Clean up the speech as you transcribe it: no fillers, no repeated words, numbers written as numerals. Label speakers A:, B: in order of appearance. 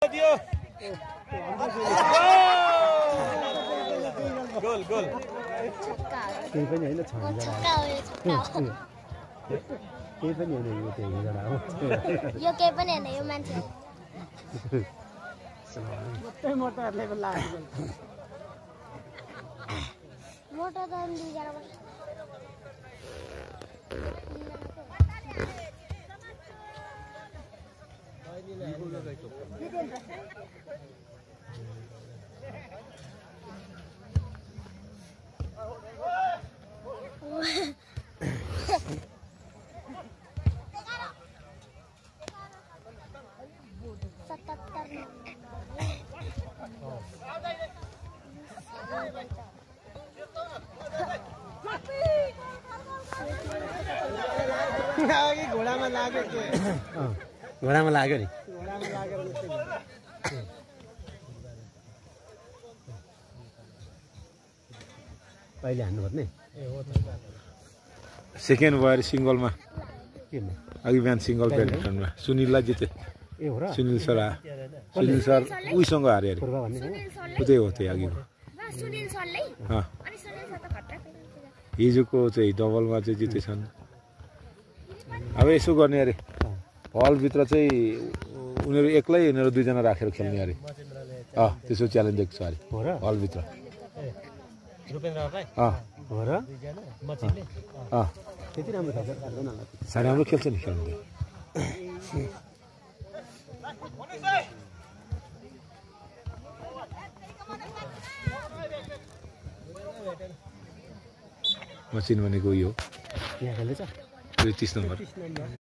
A: goal goal
B: केही पनि हैन छ
C: छक्का हो यो छक्का हो
B: केही पनि हैन यो त्यो हिजडा हो
C: यो केही पनि हैन यो मान्छे हो
B: मोटै मोटोहरुले पनि लाग्यो
C: मोटो त दुई जना बस
B: घोडामा लाग्यो के
A: घोडामा लाग्यो नि
B: घोडामा लागेर पहिले हान्नु पर्ने
A: सेकेन्ड भयो सिङ्गलमा
B: केमा
A: अघि बिहान सिङ्गल ब्याडमिन्टनमा सुनिललाई जिते
B: ए हो र
A: सुनिल सर उहीसँग हारे अरे
B: पूर्व भन्ने
A: उतै हो त्यही अघिको
C: सुनिल सरले अनि सुनिल सर त खतरा
A: हिजोको चाहिँ डबलमा चाहिँ जितेछन् अब यसो गर्ने अरे हलभित्र चाहिँ उनीहरू एक्लै उनीहरू दुईजना राखेर खेल्ने अरे त्यसो च्यालेन्ज दिएको छ अरे हलभित्र
B: हो र त्यति राम्रो खेल्छ
A: साह्रै राम्रो खेल्छ नि खेल्नु मचिन भनेको यो
B: यहाँ खेल्दैछ
A: 30 नम्बर